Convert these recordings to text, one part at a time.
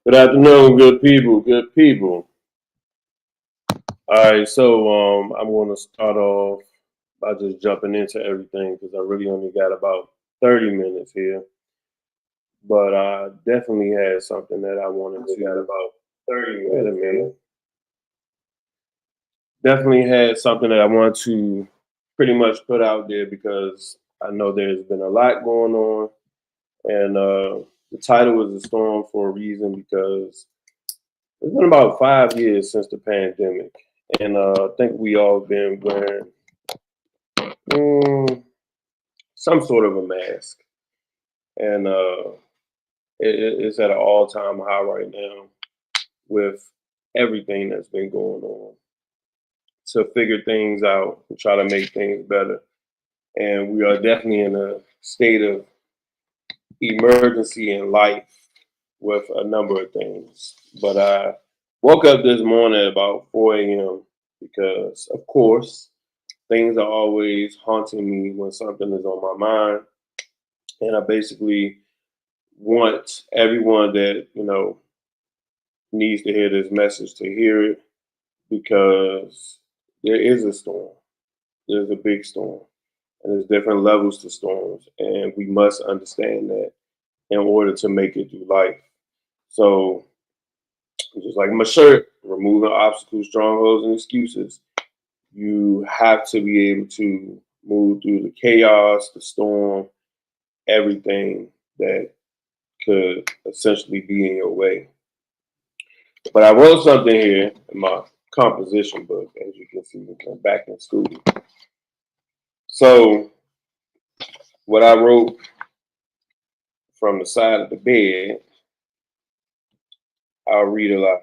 Good afternoon, good people, good people. All right, so I'm going to start off by just jumping into everything because I really only got about 30 minutes here. But I definitely had something that I wanted to. Got about 30 minutes. Wait a minute. Definitely had something that I want to pretty much put out there because I know there's been a lot going on, and the title is "A Storm" for a reason because it's been about 5 years since the pandemic, and I think we all been wearing mm, some sort of a mask, and it's at an all-time high right now with everything that's been going on to figure things out and try to make things better. And we are definitely in a state of emergency in life with a number of things. But I woke up this morning at about 4 a.m. because, of course, things are always haunting me when something is on my mind. And I basically want everyone that, needs to hear this message to hear it because there is a storm. There's a big storm. And there's different levels to storms. And we must understand that in order to make it through life. So, just like my shirt, removing obstacles, strongholds, and excuses, you have to be able to move through the chaos, the storm, everything that could essentially be in your way. But I wrote something here in my composition book, as you can see, I'm back in school. So, what I wrote from the side of the bed, I'll read aloud.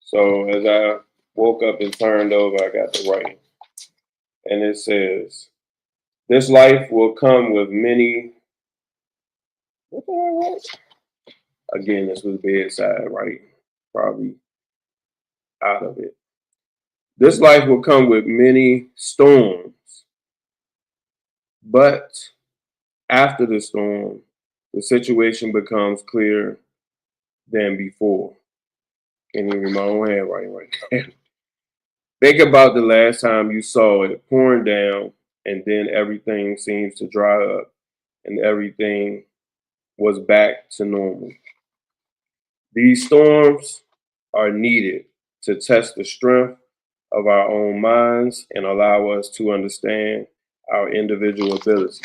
So, as I woke up and turned over, I got the writing. And it says, "This life will come with many." What the hell was it? Again, this was bedside writing, probably out of it. "This life will come with many storms, but after the storm, the situation becomes clearer than before." Can't even read my own handwriting right now. Think about the last time you saw it pouring down, and then everything seems to dry up, and everything was back to normal. These storms are needed to test the strength of our own minds and allow us to understand our individual abilities.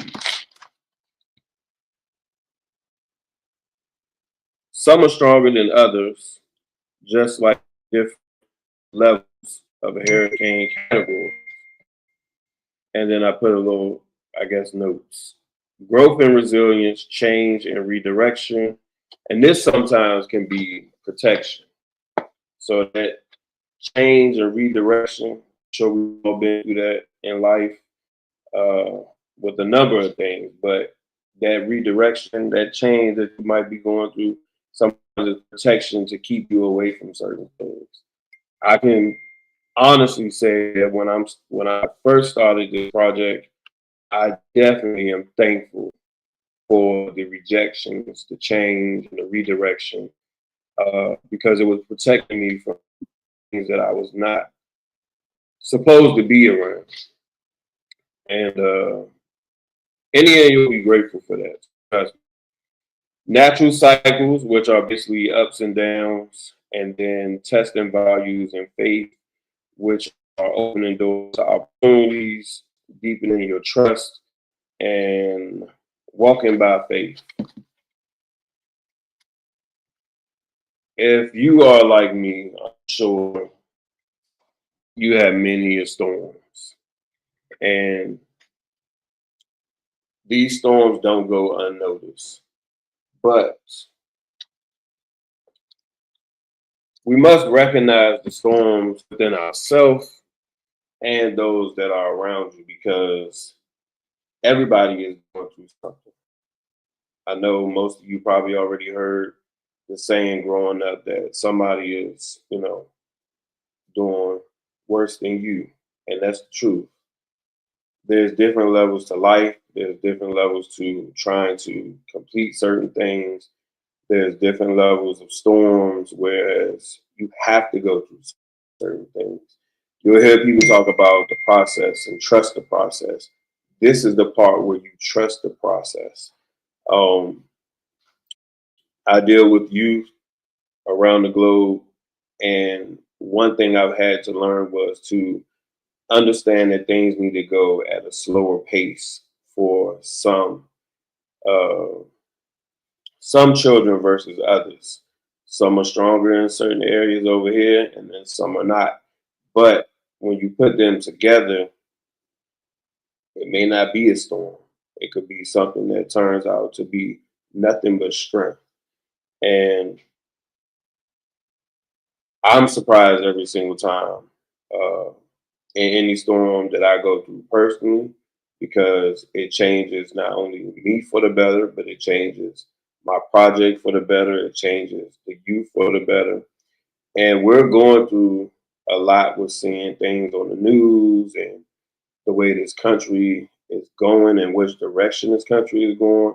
Some are stronger than others, just like different levels of a hurricane category. And then I put a little, I guess, notes. Growth and resilience, change and redirection. And this sometimes can be protection. So that change and redirection, I'm sure we've all been through that in life uh, with a number of things, but that redirection, that change that you might be going through, some of the protection to keep you away from certain things. I can honestly say that when I first started this project, I definitely am thankful for the rejections, the change, and the redirection because it was protecting me from things that I was not supposed to be around. And in the end, you'll be grateful for that. Trust me. Natural cycles, which are basically ups and downs, and then testing values and faith, which are opening doors to opportunities, deepening your trust, and walking by faith. If you are like me, I'm sure you have many storms, and these storms don't go unnoticed. But we must recognize the storms within ourselves and those that are around you because everybody is going through something. I know most of you probably already heard the saying growing up that somebody is, doing worse than you. And that's the truth. There's different levels to life, there's different levels to trying to complete certain things, There's different levels of storms, whereas you have to go through certain things. You'll hear people talk about the process and trust the process. This is the part where you trust the process. Um, I deal with youth around the globe, and one thing I've had to learn was to understand that things need to go at a slower pace for uh, some children versus others. Some are stronger in certain areas over here, and then some are not. But when you put them together, it may not be a storm. It could be something that turns out to be nothing but strength. And I'm surprised every single time uh, in any storm that I go through personally, because it changes not only me for the better, but it changes my project for the better. It changes the youth for the better. And we're going through a lot with seeing things on the news and the way this country is going and which direction this country is going.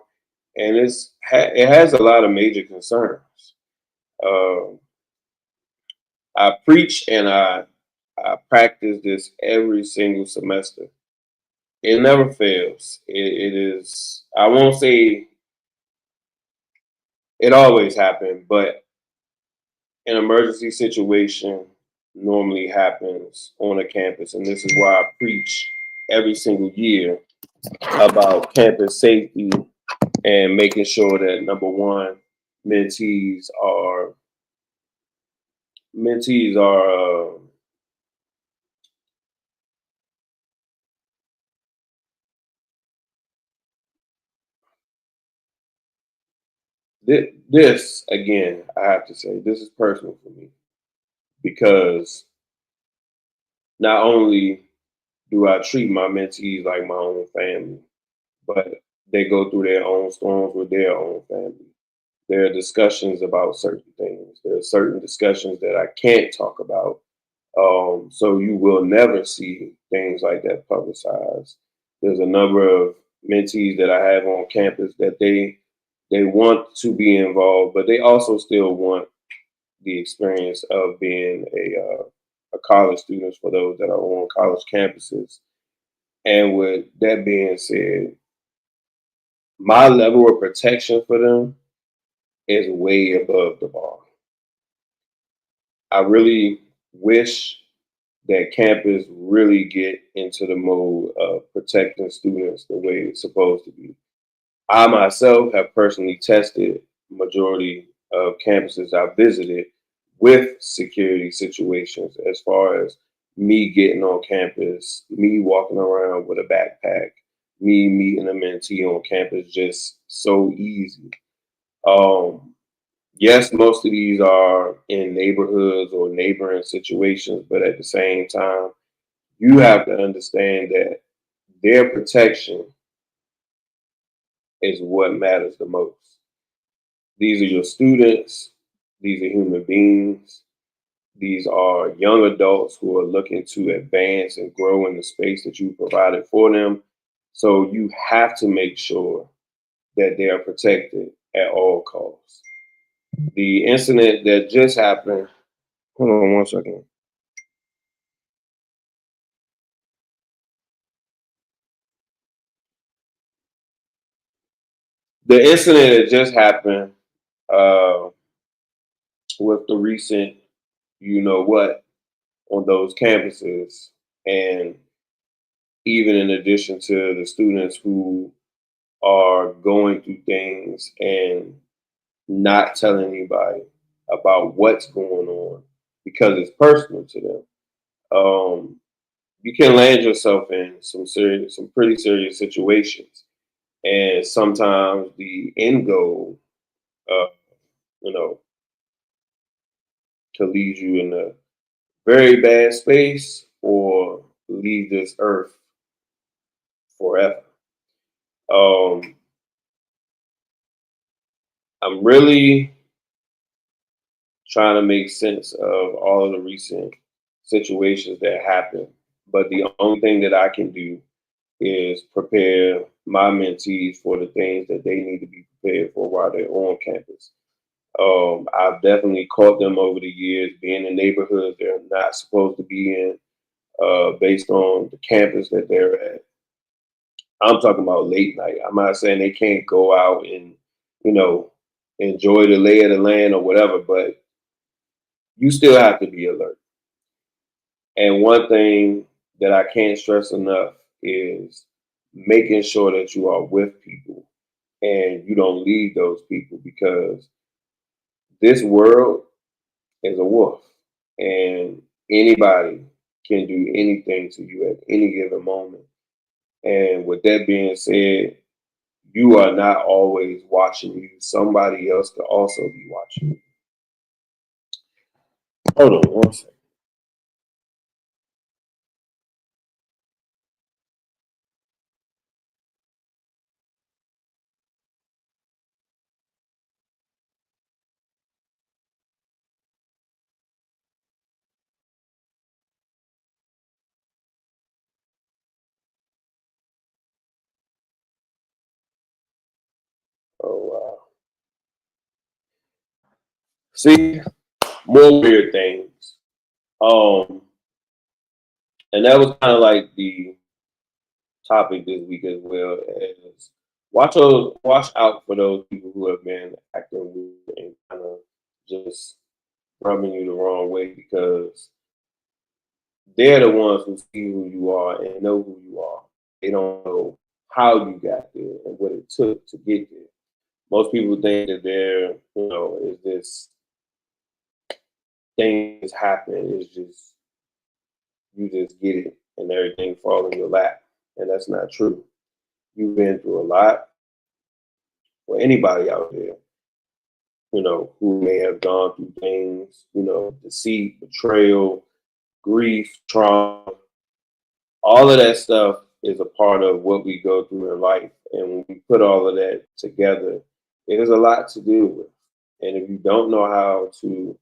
And it has a lot of major concerns. Uh, I preach and I practice this every single semester. It never fails. It is, I won't say it always happens, but an emergency situation normally happens on a campus. And this is why I preach every single year about campus safety and making sure that number one, mentees are mentees are this again. I have to say this is personal for me because not only do I treat my mentees like my own family, but they go through their own storms with their own family. There are discussions about certain things. There are certain discussions that I can't talk about. So you will never see things like that publicized. There's a number of mentees that I have on campus that they want to be involved, but they also still want the experience of being a college student for those that are on college campuses. And with that being said, my level of protection for them is way above the bar. I really wish that campus really get into the mode of protecting students the way it's supposed to be. I myself have personally tested majority of campuses I visited with security situations as far as me getting on campus, me walking around with a backpack, me meeting a mentee on campus just so easy. Um, yes, most of these are in neighborhoods or neighboring situations, but at the same time, you have to understand that their protection is what matters the most. These are your students, these are human beings, these are young adults who are looking to advance and grow in the space that you provided for them. So you have to make sure that they are protected at all costs. The incident that just happened, hold on one second. The incident that just happened uh, with the recent, you know what, on those campuses, and even in addition to the students who are going through things and not telling anybody about what's going on because it's personal to them. You can land yourself in some pretty serious situations, and sometimes the end goal, uh, you know, to lead you in a very bad space or leave this earth forever. Um, I'm really trying to make sense of all of the recent situations that happened. But the only thing that I can do is prepare my mentees for the things that they need to be prepared for while they're on campus. I've definitely caught them over the years being in neighborhoods they're not supposed to be in, based on the campus that they're at. I'm talking about late night. I'm not saying they can't go out and, you know, enjoy the lay of the land or whatever, but you still have to be alert. And one thing that I can't stress enough is making sure that you are with people and you don't leave those people, because this world is a wolf and anybody can do anything to you at any given moment. And with that being said, you are not always watching you. Somebody else could also be watching you. Hold on one second. Oh wow. See, more weird things. Um, and that was kind of like the topic this week as well, as watch out for those people who have been acting weird and kind of just rubbing you the wrong way, because they're the ones who see who you are and know who you are. They don't know how you got there and what it took to get there. Most people think that is this thing that's happening. It's just, you just get it and everything fall in your lap. And that's not true. You've been through a lot. For anybody out there, who may have gone through things, deceit, betrayal, grief, trauma, all of that stuff is a part of what we go through in life. And when we put all of that together, it is a lot to deal with. And if you don't know how to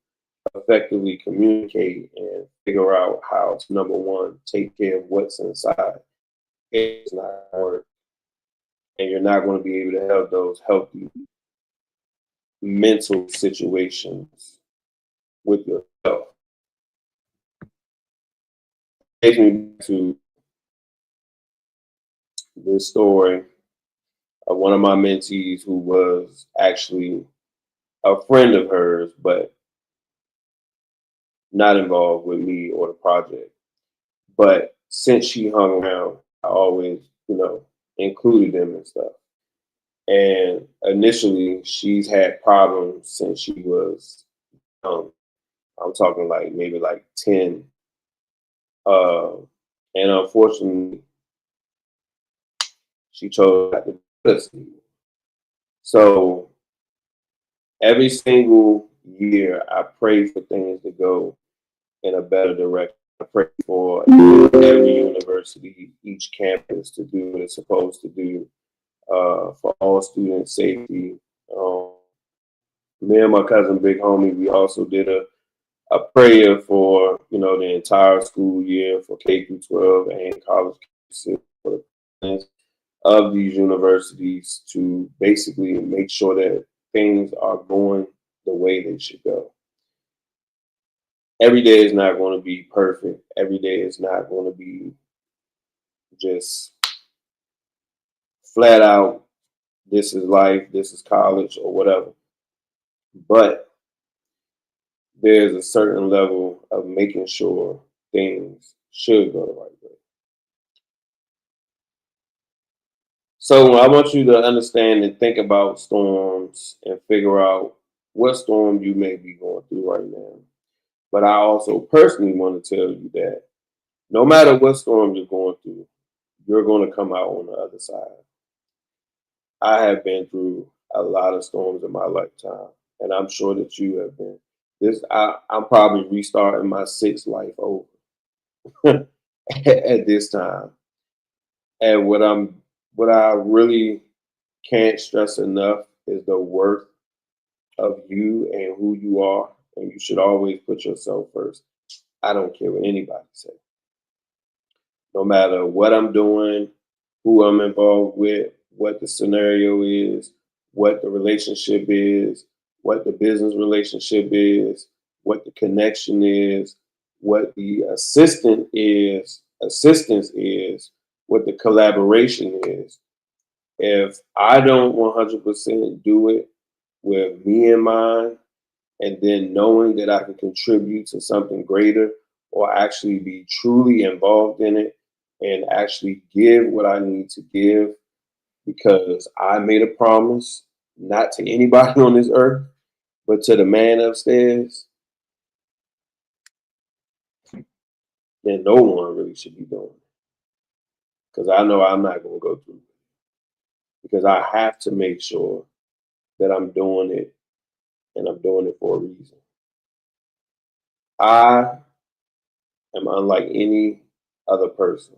effectively communicate and figure out how to, number one, take care of what's inside, it's not gonna work. And you're not going to be able to have those healthy mental situations with yourself. Takes me back to this story of one of my mentees who was actually a friend of hers, but not involved with me or the project. But since she hung around, I always, included them and stuff. And initially, she's had problems since she was young. I'm talking like maybe like 10. Uh, and unfortunately, she chose not to do this anymore. So every single year, I pray for things to go in a better direction. I pray for every university, each campus to do what it's supposed to do, for all student safety. Um, Me and my cousin Big Homie, we also did a prayer for the entire school year for K through 12 and college campuses, for the presidents of these universities, to basically make sure that things are going the way they should go. Every day is not going to be perfect. Every day is not going to be just flat out, this is life, this is college, or whatever. But there's a certain level of making sure things should go the right way. So I want you to understand and think about storms and figure out what storm you may be going through right now. But I also personally want to tell you that no matter what storm you're going through, you're going to come out on the other side. I have been through a lot of storms in my lifetime, and I'm sure that you have been. I'm probably restarting my sixth life over at this time. And what I really can't stress enough is the worth of you and who you are, and you should always put yourself first. I don't care what anybody says. No matter what I'm doing, who I'm involved with, what the scenario is, what the relationship is, what the business relationship is, what the connection is, what the assistance is, what the collaboration is. If I don't 100% do it with me in mind, and then knowing that I can contribute to something greater or actually be truly involved in it and actually give what I need to give because I made a promise not to anybody on this earth, but to the man upstairs, then no one really should be doing it. Because I know I'm not going to go through it. Because I have to make sure that I'm doing it and I'm doing it for a reason. I am unlike any other person.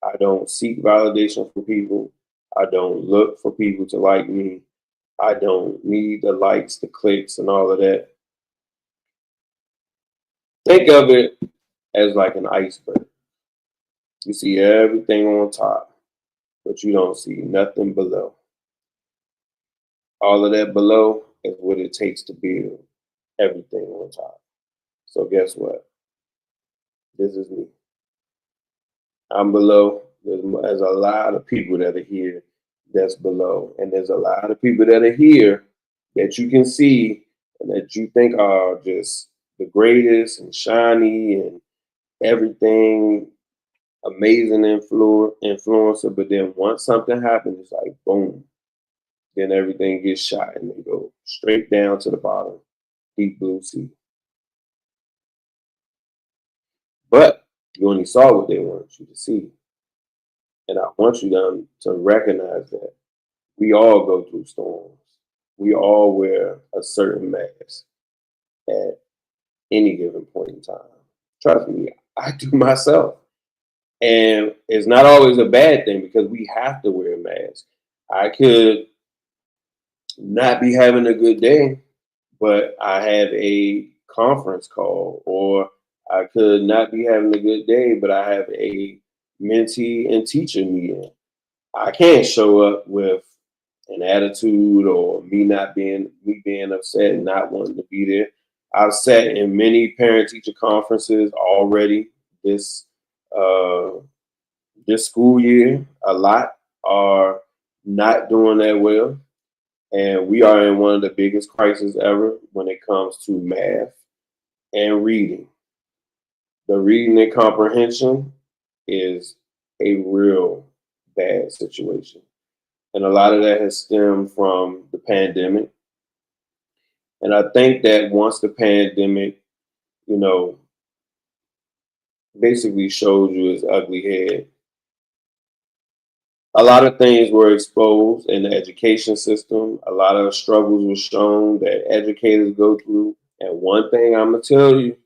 I don't seek validation from people. I don't look for people to like me. I don't need the likes, the clicks, and all of that. Think of it as like an iceberg. You see everything on top, but you don't see nothing below. All of that below is what it takes to build everything on top. So guess what? This is me. I'm below. There's a lot of people that are here that's below. And there's a lot of people that are here that you can see and that you think are just the greatest and shiny and everything amazing influencer. But then once something happens, it's like boom. Then everything gets shot and they go straight down to the bottom, deep blue sea. But you only saw what they wanted you to see. And I want you to recognize that we all go through storms. We all wear a certain mask at any given point in time. Trust me, I do myself. And it's not always a bad thing because we have to wear a mask. I could not be having a good day, but I have a conference call, or I could not be having a good day, but I have a mentee and teacher meeting. I can't show up with an attitude or me being upset and not wanting to be there. I've sat in many parent teacher conferences already this uh, this school year. A lot are not doing that well, and we are in one of the biggest crises ever when it comes to math and reading. The reading and comprehension is a real bad situation. And a lot of that has stemmed from the pandemic. And I think that once the pandemic, you know, basically showed you its ugly head, a lot of things were exposed in the education system. A lot of struggles were shown that educators go through. And one thing I'm gonna tell you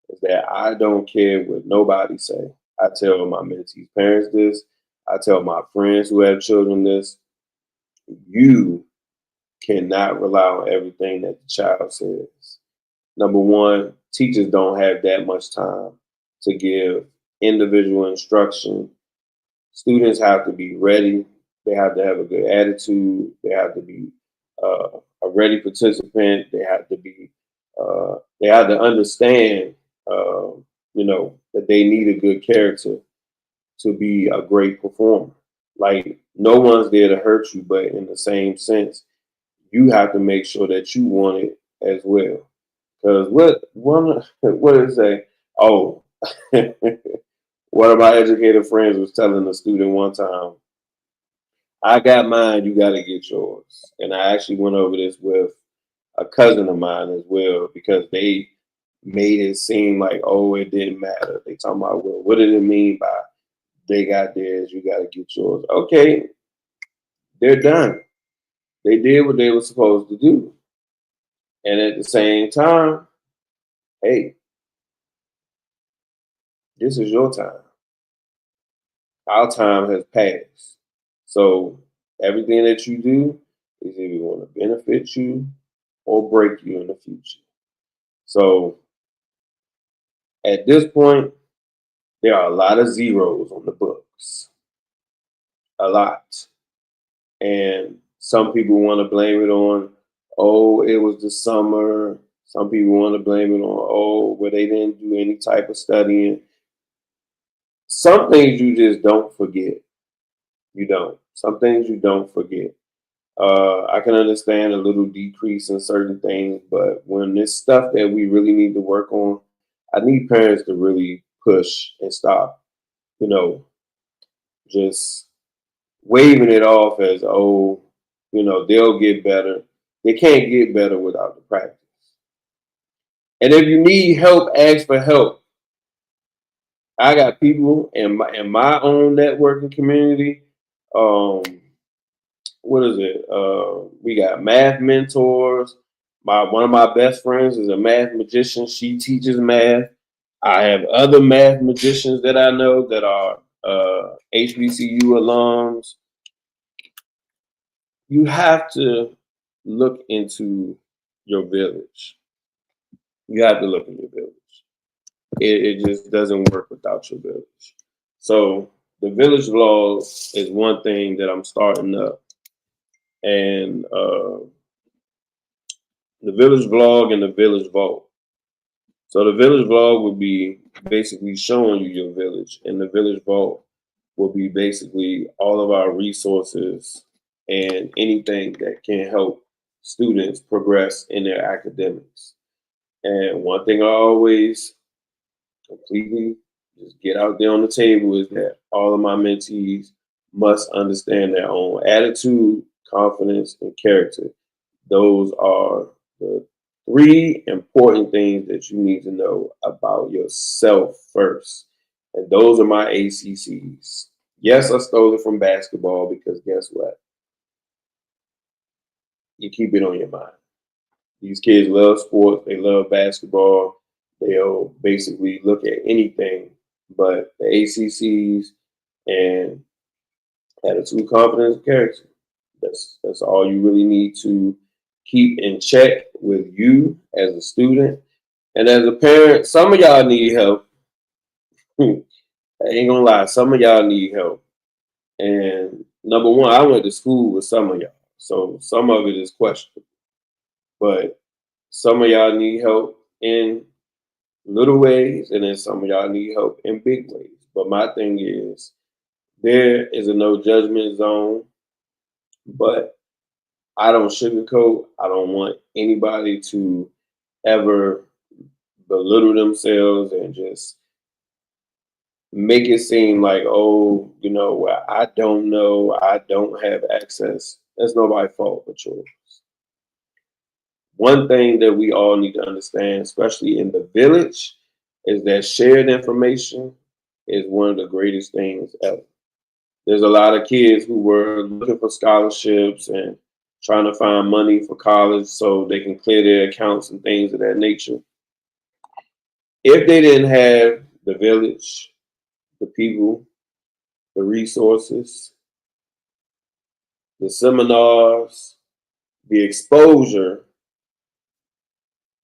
is that I don't care what nobody say. I tell my mentees' parents this. I tell my friends who have children this. You cannot rely on everything that the child says. Number one, teachers don't have that much time to give individual instruction. Students have to be ready. They have to have a good attitude. They have to be a ready participant. They have to understand, that they need a good character to be a great performer. Like no one's there to hurt you, but in the same sense, you have to make sure that you want it as well. Because what did it say? Oh, one of my educator friends was telling a student one time, I got mine, you got to get yours. And I actually went over this with a cousin of mine as well because they made it seem like, oh, it didn't matter. They talking about, well, what did it mean by they got theirs, you got to get yours? Okay, they're done. They did what they were supposed to do. And at the same time, hey, this is your time. Our time has passed. So everything that you do is either going to benefit you or break you in the future. So at this point, there are a lot of zeros on the books. A lot. And some people want to blame it on, Oh, it was the summer. Some people want to blame it on, oh, well, they didn't do any type of studying. Some things you just don't forget. You don't. Some things you don't forget. I can understand a little decrease in certain things, but when it's stuff that we really need to work on, I need parents to really push and stop, you know, just waving it off as, oh, they'll get better. They can't get better without the practice. And if you need help, ask for help. I got people in my own networking community. Um, what is it? We got math mentors. One of my best friends is a math magician. She teaches math. I have other math magicians that I know that are HBCU alums. You have to look into your village. You have to look in your village. It just doesn't work without your village. So the village vlog is one thing that I'm starting up, and the village vlog and the village vault. So the village vlog will be basically showing you your village, and the village vault will be basically all of our resources and anything that can help students progress in their academics. And one thing I always completely just get out there on the table is that all of my mentees must understand their own attitude, confidence, and character. Those are the three important things that you need to know about yourself first. And those are my ACCs. Yes, I stole it from basketball because guess what? You keep it on your mind. These kids love sports, they love basketball. They'll basically look at anything but the ACCs and attitude, confidence, and character. That's all you really need to keep in check with you as a student and as a parent. Some of y'all need help. I ain't gonna lie, some of y'all need help. And number one, I went to school with some of y'all, so some of it is questionable. But some of y'all need help in little ways, and then some of y'all need help in big ways. But my thing is, there is a no judgment zone, but I don't sugarcoat. I don't want anybody to ever belittle themselves and just make it seem like, oh, well, I don't know, I don't have access. That's nobody's fault but yours. One thing that we all need to understand, especially in the village, is that shared information is one of the greatest things ever. There's a lot of kids who were looking for scholarships and trying to find money for college so they can clear their accounts and things of that nature. If they didn't have the village, the people, the resources, the seminars, the exposure,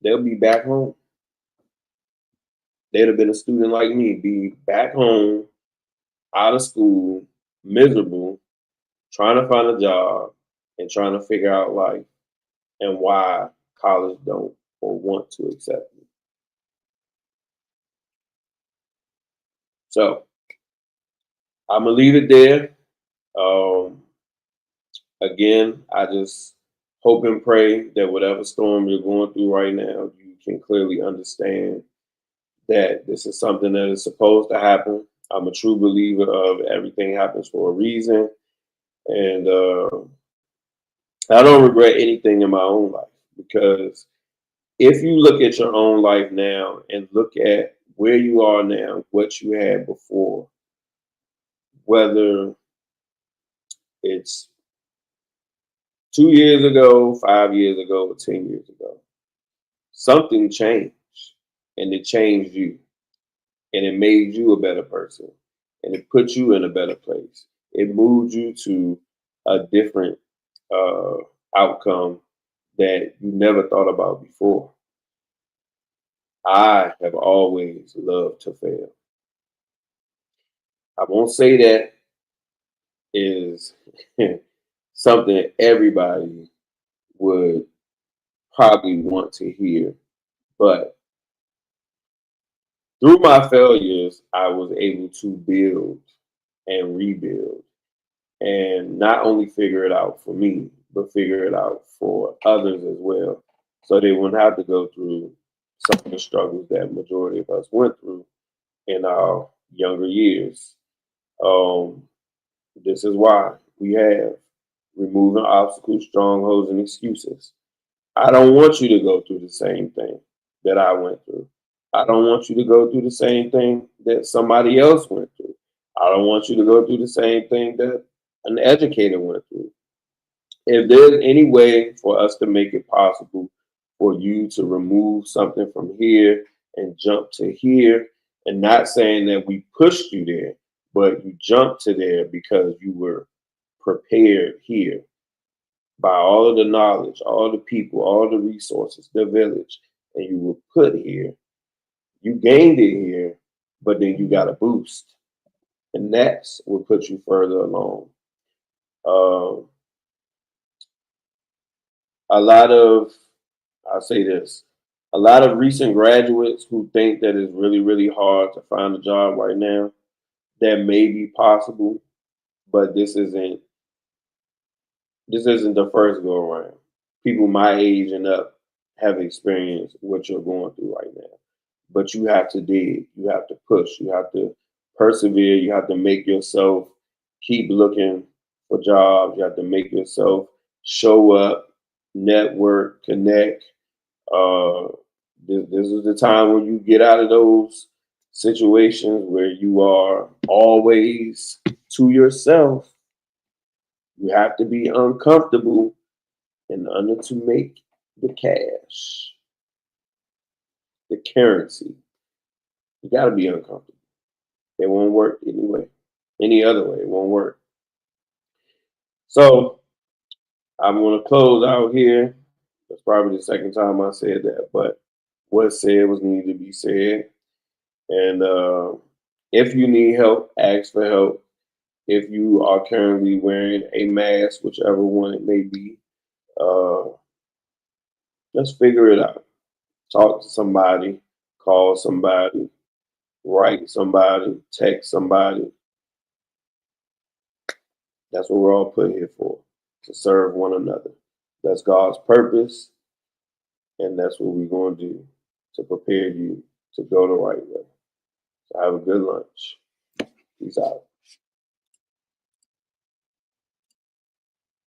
they'll be back home. They'd have been a student like me, be back home, out of school, miserable, trying to find a job and trying to figure out life and why college don't or want to accept me. So I'm gonna leave it there. Um, Again, I just hope and pray that whatever storm you're going through right now, you can clearly understand that this is something that is supposed to happen. I'm a true believer of everything happens for a reason, and I don't regret anything in my own life because if you look at your own life now and look at where you are now, what you had before, whether it's 2 years ago, 5 years ago, or 10 years ago, something changed and it changed you and it made you a better person and it put you in a better place. It moved you to a different uh, outcome that you never thought about before. I have always loved to fail. I won't say that is something everybody would probably want to hear. But through my failures, I was able to build and rebuild and not only figure it out for me, but figure it out for others as well. So they wouldn't have to go through some of the struggles that majority of us went through in our younger years. Um, this is why we have removing obstacles, strongholds, and excuses. I don't want you to go through the same thing that I went through. I don't want you to go through the same thing that somebody else went through. I don't want you to go through the same thing that an educator went through. If there's any way for us to make it possible for you to remove something from here and jump to here, and not saying that we pushed you there, but you jumped to there because you were prepared here by all of the knowledge, all the people, all the resources, the village, and you were put here. You gained it here, but then you got a boost, and that's what puts you further along. Um, a lot of, I'll say this, a lot of recent graduates who think that it's really, really hard to find a job right now, that may be possible, but this isn't the first go around. People my age and up have experienced what you're going through right now. But you have to dig, you have to push, you have to persevere, you have to make yourself keep looking for jobs, you have to make yourself show up, network, connect. Uh, this is the time when you get out of those situations where you are always to yourself. You have to be uncomfortable in order to make the cash, the currency. You got to be uncomfortable. It won't work anyway. Any other way, it won't work. So I'm going to close out here. That's probably the second time I said that, but what said was needed to be said. And if you need help, ask for help. If you are currently wearing a mask, whichever one it may be, uh, just figure it out. Talk to somebody, call somebody, write somebody, text somebody. That's what we're all put here for, to serve one another. That's God's purpose, and that's what we're going to do to prepare you to go the right way. So have a good lunch. Peace out.